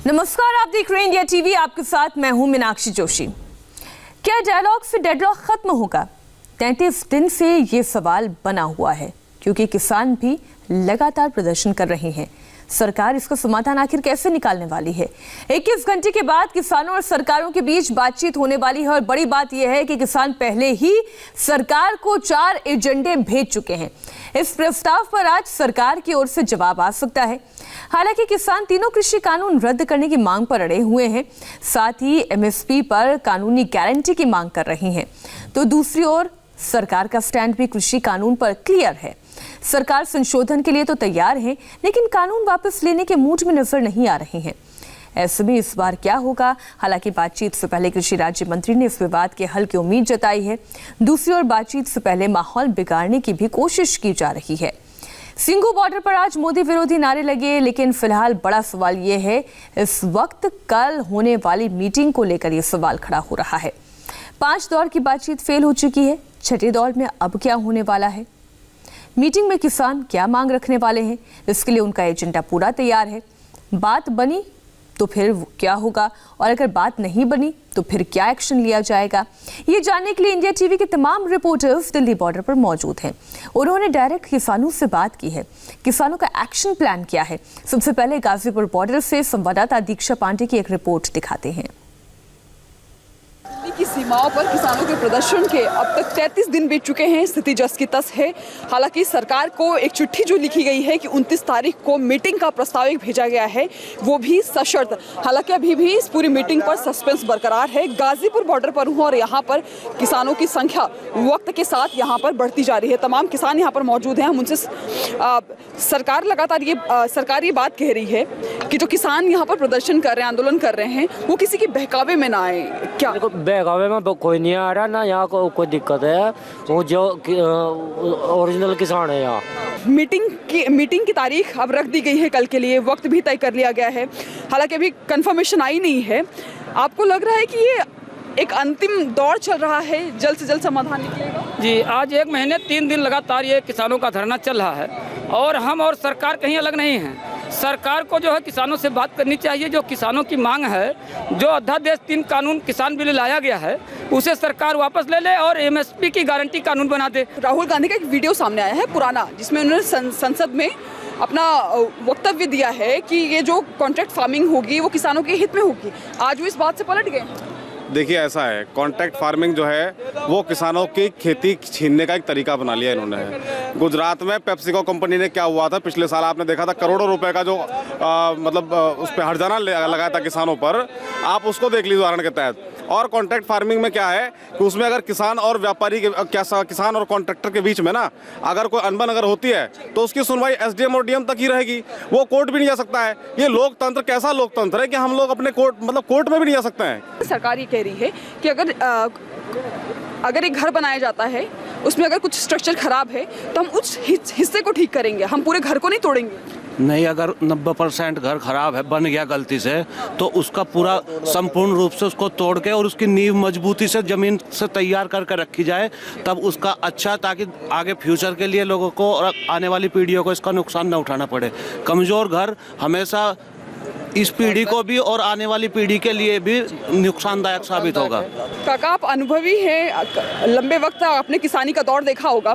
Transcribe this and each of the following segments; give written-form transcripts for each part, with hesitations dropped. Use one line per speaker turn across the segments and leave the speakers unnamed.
नमस्कार, आप देख रहे हैं इंडिया टीवी। आपके साथ मैं हूं मीनाक्षी जोशी। क्या डायलॉग से डेडलॉक खत्म होगा? 33 दिन से ये सवाल बना हुआ है, क्योंकि किसान भी लगातार प्रदर्शन कर रहे हैं। सरकार इसका समाधान आखिर कैसे निकालने वाली है? 21 घंटे के बाद किसानों और सरकारों के बीच बातचीत होने वाली है और बड़ी बात यह है कि किसान पहले ही सरकार को 4 एजेंडे भेज चुके हैं। इस प्रस्ताव पर आज सरकार की ओर से जवाब आ सकता है। हालांकि किसान तीनों कृषि कानून रद्द करने की मांग पर अड़े हुए हैं, साथ ही एमएसपी पर कानूनी गारंटी की मांग कर रहे हैं। तो दूसरी ओर सरकार का स्टैंड भी कृषि कानून पर क्लियर है। सरकार संशोधन के लिए तो तैयार है, लेकिन कानून वापस लेने के मूड में नजर नहीं आ रहे हैं। ऐसे में इस बार क्या होगा? हालांकि बातचीत से पहले कृषि राज्य मंत्री ने इस विवाद के हल की उम्मीद जताई है। दूसरी ओर बातचीत से पहले माहौल बिगाड़ने की भी कोशिश की जा रही है। सिंघू बॉर्डर पर आज मोदी विरोधी नारे लगे, लेकिन फिलहाल बड़ा सवाल ये है, इस वक्त कल होने वाली मीटिंग को लेकर यह सवाल खड़ा हो रहा है। 5 दौर की बातचीत फेल हो चुकी है, 6ठे दौर में अब क्या होने वाला है? मीटिंग में किसान क्या मांग रखने वाले हैं? इसके लिए उनका एजेंडा पूरा तैयार है। बात बनी तो फिर क्या होगा, और अगर बात नहीं बनी तो फिर क्या एक्शन लिया जाएगा? ये जानने के लिए इंडिया टीवी के तमाम रिपोर्टर्स दिल्ली बॉर्डर पर मौजूद हैं। उन्होंने डायरेक्ट किसानों से बात की है। किसानों का एक्शन प्लान क्या है? सबसे पहले गाजीपुर बॉर्डर से संवाददाता दीक्षा पांडे की एक रिपोर्ट दिखाते हैं।
दिल्ली की सीमाओं पर किसानों के प्रदर्शन के अब तक 33 दिन बीत चुके हैं। स्थिति जस की तस है। हालांकि सरकार को एक चिट्ठी जो लिखी गई है कि 29 तारीख को मीटिंग का प्रस्ताव भेजा गया है, वो भी सशर्त। हालांकि अभी भी इस पूरी मीटिंग पर सस्पेंस बरकरार है। गाजीपुर बॉर्डर पर हूँ और यहाँ पर किसानों की संख्या वक्त के साथ यहाँ पर बढ़ती जा रही है। तमाम किसान यहाँ पर मौजूद हैं। हम उनसे सरकार लगातार सरकार ये बात कह रही है कि जो किसान यहाँ पर प्रदर्शन कर रहे हैं, आंदोलन कर रहे हैं, वो किसी के बहकावे में ना आए। क्या
बहकावे में कोई नहीं आ रहा ना, यहाँ को कोई दिक्कत है। वो जो ओरिजिनल किसान है यहाँ।
मीटिंग की तारीख अब रख दी गई है कल के लिए, वक्त भी तय कर लिया गया है। हालांकि अभी कंफर्मेशन आई नहीं है। आपको लग रहा है कि ये एक अंतिम दौर चल रहा है, जल्द से जल्द समाधान निकलेगा?
जी, आज 1 महीने 3 दिन लगातार ये किसानों का धरना चल रहा है और हम और सरकार कहीं अलग नहीं हैं। सरकार को जो है किसानों से बात करनी चाहिए। जो किसानों की मांग है, जो अध्यादेश 3 कानून किसान बिल लाया गया है, उसे सरकार वापस ले ले और एमएसपी की गारंटी कानून बना दे।
राहुल गांधी का एक वीडियो सामने आया है पुराना, जिसमें उन्होंने संसद में अपना वक्तव्य दिया है कि ये जो कॉन्ट्रैक्ट फार्मिंग होगी वो किसानों के हित में होगी। आज वो इस बात से पलट गए।
देखिए, ऐसा है, कॉन्ट्रैक्ट फार्मिंग जो है वो किसानों की खेती छीनने का एक तरीका बना लिया इन्होंने। गुजरात में पेप्सिको कंपनी ने क्या हुआ था पिछले साल, आपने देखा था, करोड़ों रुपए का जो उस पर हर्जाना लगाया था किसानों पर। आप उसको देख लीजिए उदाहरण के तहत। और कॉन्ट्रैक्ट फार्मिंग में क्या है कि उसमें अगर किसान और व्यापारी के किसान और कॉन्ट्रैक्टर के बीच में ना अगर कोई अनबन अगर होती है तो उसकी सुनवाई एसडीएम और डीएम तक ही रहेगी। वो कोर्ट भी नहीं जा सकता है। ये लोकतंत्र कैसा लोकतंत्र है कि हम लोग अपने कोर्ट में भी नहीं जा सकते हैं।
सरकार ये कह रही है कि अगर एक घर बनाया जाता है, उसमें अगर कुछ स्ट्रक्चर खराब है तो हम उस हिस्से को ठीक करेंगे, हम पूरे घर को नहीं तोड़ेंगे।
नहीं, अगर 90% घर खराब है, बन गया गलती से, तो उसका पूरा संपूर्ण रूप से उसको तोड़ के और उसकी नींव मजबूती से जमीन से तैयार करके रखी जाए, तब उसका अच्छा, ताकि आगे फ्यूचर के लिए लोगों को और आने वाली पीढ़ियों को इसका नुकसान न उठाना पड़े। कमज़ोर घर हमेशा इस पीढ़ी को भी और आने वाली पीढ़ी के लिए भी नुकसानदायक साबित होगा।
काका, आप अनुभवी हैं, लंबे वक्त आपने किसानी का दौर देखा होगा।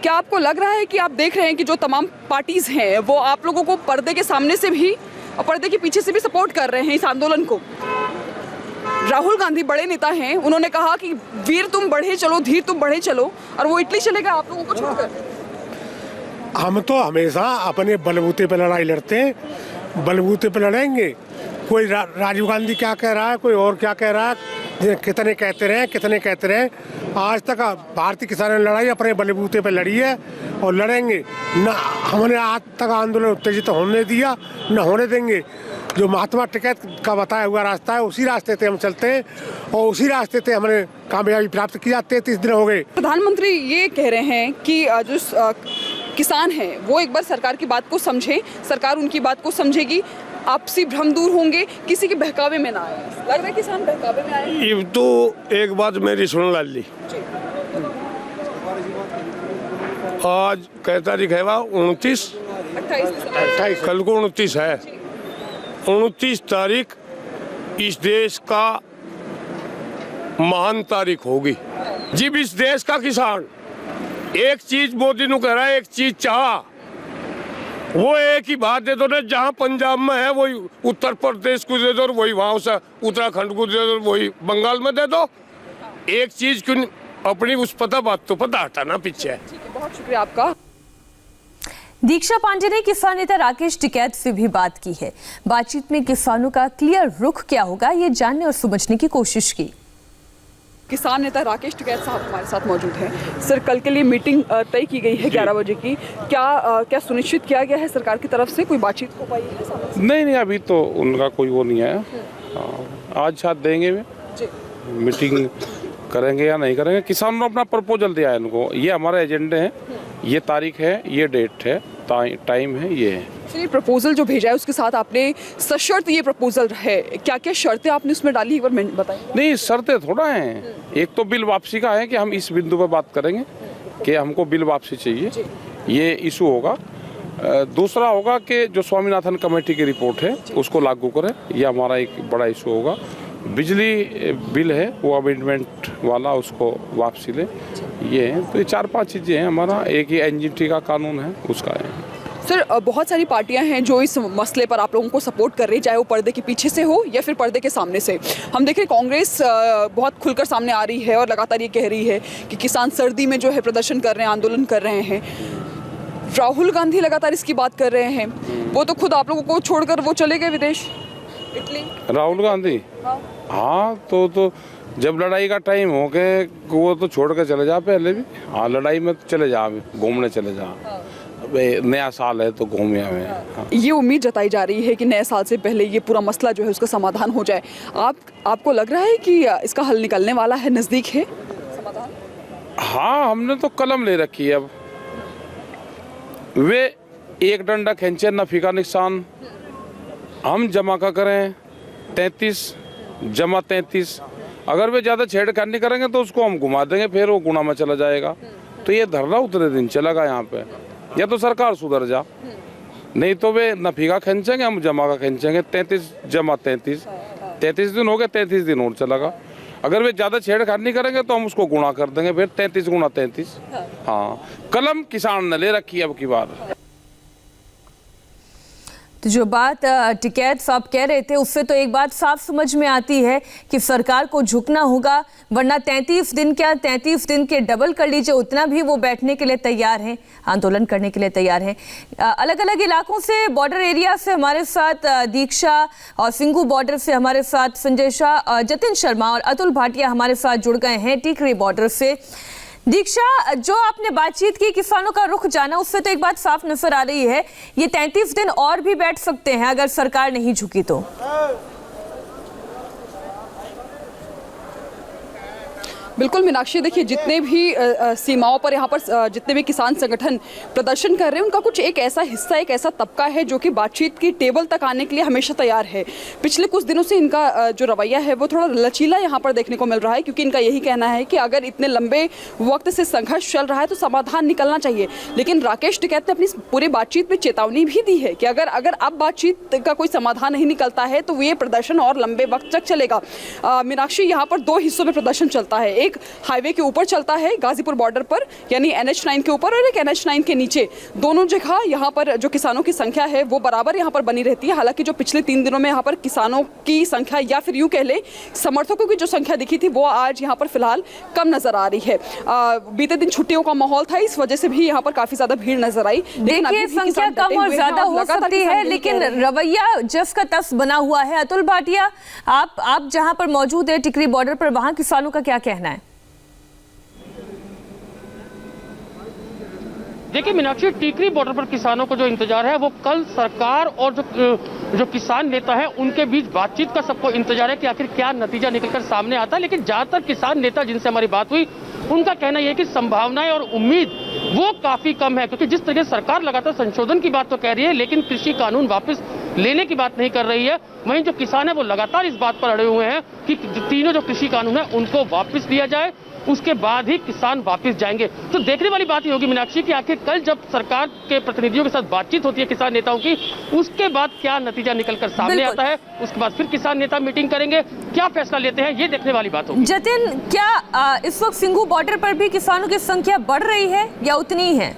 क्या आपको लग रहा है कि आप देख रहे हैं कि जो तमाम पार्टीज हैं वो आप लोगों को पर्दे के सामने से भी और पर्दे के पीछे से भी सपोर्ट कर रहे हैं इस आंदोलन को? राहुल गांधी बड़े नेता हैं, उन्होंने कहा कि वीर तुम बढ़े चलो, धीर तुम बढ़े चलो, और वो इटली चलेगा आप लोगों को छोड़कर।
हम तो हमेशा अपने बलबूते पर लड़ाई लड़ते हैं, बलबूते पे लड़ेंगे। कोई राजीव गांधी क्या कह रहा है, कोई और क्या कह रहा है, कितने कहते रहे। आज तक भारतीय किसानों ने लड़ाई अपने बलबूते पे लड़ी है और लड़ेंगे। न हमने आज तक आंदोलन उत्तेजित होने दिया, न होने देंगे। जो महात्मा टिकैत का बताया हुआ रास्ता है, उसी रास्ते से हम चलते हैं और उसी रास्ते से हमने कामयाबी प्राप्त किया। 33 दिन हो गए।
प्रधानमंत्री ये कह रहे हैं कि जो किसान है वो एक बार सरकार की बात को समझे, सरकार उनकी बात को समझेगी, आपसी भ्रम दूर होंगे, किसी के बहकावे में ना आए। लग रहा है किसान बहकावे में आए।
ये तो एक बात मेरी सुन ली। आज क्या तारीख है? 29, 28, कल को 29 है। 29 तारीख इस देश का महान तारीख होगी। जब इस देश का किसान एक चीज मोदी ने कह रहा है, एक चीज चाह, वो एक ही बात दे दो ना, जहाँ पंजाब में है वही उत्तर प्रदेश को दे दो, और वही वहाँ से उत्तराखंड को दे दो, वही बंगाल में दे दो। एक चीज क्यों अपनी उस पता बात तो पता हटाना पीछे।
ठीक है, बहुत शुक्रिया आपका।
दीक्षा पांडे ने किसान नेता राकेश टिकैत से भी बात की है। बातचीत में किसानों का क्लियर रुख क्या होगा, ये जानने और समझने की कोशिश की।
किसान नेता राकेश टिकैत साहब हमारे साथ मौजूद हैं। सर, कल के लिए मीटिंग तय की गई है 11 बजे की, क्या सुनिश्चित किया गया है सरकार की तरफ से? कोई बातचीत हो पाई है?
नहीं, अभी तो उनका कोई वो नहीं है। आज साथ देंगे वे, मीटिंग करेंगे या नहीं करेंगे। किसानों ने अपना प्रपोजल दिया है इनको, ये हमारे एजेंडे हैं, ये तारीख है, ये डेट है, टाइम है, ये है।
ये प्रपोजल जो भेजा है उसके साथ आपने सशर्त ये प्रपोजल है, क्या क्या शर्तें आपने उसमें डाली, एक बार बताइए।
नहीं, शर्तें थोड़ा हैं। एक तो बिल वापसी का है कि हम इस बिंदु पर बात करेंगे कि हमको बिल वापसी चाहिए, ये इशू होगा। दूसरा होगा कि जो स्वामीनाथन कमेटी की रिपोर्ट है उसको लागू करें, ये हमारा एक बड़ा इशू होगा। बिजली बिल है वो अमेंडमेंट वाला, उसको वापसी ले, ये है। तो ये 4-5 चीज़ें हैं हमारा। एक ये एनजीटी का कानून है, उसका है।
सर, बहुत सारी पार्टियां हैं जो इस मसले पर आप लोगों को सपोर्ट कर रही, चाहे वो पर्दे के पीछे से हो या फिर पर्दे के सामने से। हम देख रहे हैं कांग्रेस बहुत खुलकर सामने आ रही है और लगातार ये कह रही है कि किसान सर्दी में जो है प्रदर्शन कर रहे हैं, आंदोलन कर रहे हैं। राहुल गांधी लगातार इसकी बात कर रहे हैं, वो तो खुद आप लोगों को छोड़कर वो चले गए विदेश, इटली।
राहुल गांधी, हाँ, तो जब लड़ाई का टाइम हो गए वो तो छोड़ के चले जा, पहले भी। हाँ, लड़ाई में तो चले जा, घूमने चले जा। नया साल है तो घूमे हमें। हाँ।
ये उम्मीद जताई जा रही है कि नए साल से पहले ये पूरा मसला जो है उसका समाधान हो जाए। आपको लग रहा है कि इसका हल निकलने वाला है, नजदीक है समाधान?
हाँ, हमने तो कलम ले रखी है। अब वे एक डंडा खींचे नफी का निशान, हम जमा का करें 33 जमा 33। अगर वे ज़्यादा छेड़खानी करेंगे तो उसको हम घुमा देंगे, फिर वो गुना में चला जाएगा। तो ये धरना उतने दिन चलेगा यहाँ पे। या तो सरकार सुधर जा, नहीं तो वे नफी का खींचेंगे, हम जमा का खींचेंगे। 33 जमा 33, 33 दिन हो गए, 33 दिन और चलेगा। अगर वे ज़्यादा छेड़खानी करेंगे तो हम उसको गुणा कर देंगे, फिर 33 गुणा 33। हाँ, कलम किसान ने ले रखी है अब की बार।
तो जो बात टिकैत साहब कह रहे थे उससे तो एक बात साफ समझ में आती है कि सरकार को झुकना होगा, वरना 33 दिन क्या 33 दिन के डबल कर लीजिए, उतना भी वो बैठने के लिए तैयार हैं, आंदोलन करने के लिए तैयार हैं। अलग अलग इलाकों से, बॉर्डर एरिया से हमारे साथ दीक्षा और सिंगू बॉर्डर से हमारे साथ संजय शाह, जतिन शर्मा और अतुल भाटिया हमारे साथ जुड़ गए हैं टिकरी बॉर्डर से। दीक्षा, जो आपने बातचीत की, किसानों का रुख जाना, उससे तो एक बात साफ नजर आ रही है, ये 33 दिन और भी बैठ सकते हैं अगर सरकार नहीं झुकी तो।
बिल्कुल मीनाक्षी, देखिए जितने भी सीमाओं पर यहाँ पर जितने भी किसान संगठन प्रदर्शन कर रहे हैं उनका कुछ एक ऐसा हिस्सा, एक ऐसा तबका है जो कि बातचीत की टेबल तक आने के लिए हमेशा तैयार है। पिछले कुछ दिनों से इनका जो रवैया है वो थोड़ा लचीला यहाँ पर देखने को मिल रहा है, क्योंकि इनका यही कहना है कि अगर इतने लंबे वक्त से संघर्ष चल रहा है तो समाधान निकलना चाहिए। लेकिन राकेश टिकैत ने अपनी पूरी बातचीत में चेतावनी भी दी है कि अगर अब बातचीत का कोई समाधान नहीं निकलता है तो ये प्रदर्शन और लंबे वक्त तक चलेगा। मीनाक्षी, यहाँ पर 2 हिस्सों में प्रदर्शन चलता है, एक हाईवे के ऊपर चलता है गाजीपुर बॉर्डर पर, यानी NH9 के ऊपर, और एक NH9 के नीचे। दोनों जगह यहाँ पर जो किसानों की संख्या है वो बराबर यहाँ पर बनी रहती है। हालांकि जो पिछले 3 दिनों में यहाँ पर किसानों की संख्या, या फिर यूं कह ले समर्थकों की जो संख्या दिखी थी, वो आज यहाँ पर फिलहाल कम नजर आ रही है। बीते दिन छुट्टियों का माहौल था, इस वजह से भी यहाँ पर काफी ज्यादा भीड़ नजर आई।
देखिए, संख्या कम और ज्यादा हो सकती है, लेकिन रवैया जस का तस बना हुआ है। अतुल भाटिया, आप जहाँ पर मौजूद है टिकरी बॉर्डर पर, वहाँ किसानों का क्या कहना है?
देखिए मीनाक्षी, टीकरी बॉर्डर पर किसानों को जो इंतजार है वो कल सरकार और जो किसान नेता है उनके बीच बातचीत का सबको इंतजार है कि आखिर क्या नतीजा निकलकर सामने आता है। लेकिन ज्यादातर किसान नेता जिनसे हमारी बात हुई उनका कहना यह है कि संभावनाएं और उम्मीद वो काफी कम है, क्योंकि जिस तरीके से सरकार लगातार संशोधन की बात तो कह रही है लेकिन कृषि कानून वापस लेने की बात नहीं कर रही है, वहीं जो किसान है वो लगातार इस बात पर अड़े हुए हैं कि तीनों जो कृषि कानून है उनको वापस लिया जाए, उसके बाद ही किसान वापस जाएंगे। तो देखने वाली बात ये होगी मीनाक्षी कि आखिर कल जब सरकार के प्रतिनिधियों के साथ बातचीत होती है किसान नेताओं की, उसके बाद क्या नतीजा निकलकर सामने आता है, उसके बाद फिर किसान नेता मीटिंग करेंगे, क्या फैसला लेते हैं, ये देखने वाली बात होगी।
जतिन, क्या इस वक्त सिंघू बॉर्डर पर भी किसानों की संख्या बढ़ रही है या उतनी ही है?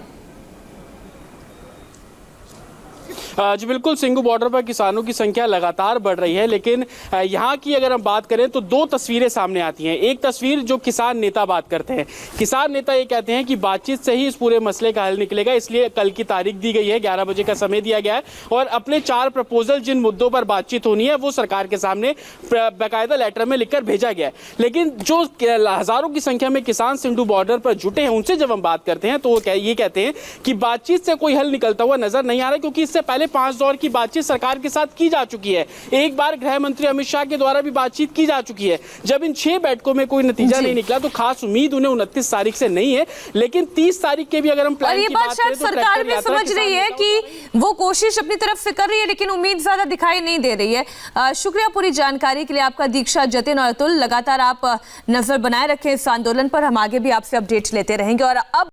जी बिल्कुल, सिंघू बॉर्डर पर किसानों की संख्या लगातार बढ़ रही है, लेकिन यहाँ की अगर हम बात करें तो दो तस्वीरें सामने आती हैं। एक तस्वीर जो किसान नेता बात करते हैं, किसान नेता ये कहते हैं कि बातचीत से ही इस पूरे मसले का हल निकलेगा, इसलिए कल की तारीख दी गई है, 11 बजे का समय दिया गया है और अपने 4 प्रपोजल जिन मुद्दों पर बातचीत होनी है वो सरकार के सामने बाकायदा लेटर में लिखकर भेजा गया है। लेकिन जो हजारों की संख्या में किसान सिंघू बॉर्डर पर जुटे हैं उनसे जब हम बात करते हैं तो वो ये कहते हैं कि बातचीत से कोई हल निकलता हुआ नजर नहीं आ रहा, क्योंकि इससे पहले 5 दौर की बातचीत सरकार के साथ की जा चुकी है। एक बार गृह मंत्री अमित शाह के द्वारा भी बातचीत की जा चुकी है। जब इन 6 बैठकों में कोई नतीजा नहीं निकला तो खास उम्मीद उन्हें 29 तारीख से नहीं है, लेकिन 30 तारीख के भी अगर हम प्लान की बात करें तो
सरकार भी समझ रही है कि वो कोशिश अपनी तरफ से कर रही है लेकिन उम्मीद ज्यादा दिखाई नहीं दे रही है। शुक्रिया पूरी जानकारी के लिए आपका दीक्षा, जतिन और अतुल। लगातार आप नजर बनाए रखें इस आंदोलन पर, हम आगे भी आपसे अपडेट लेते रहेंगे। और अब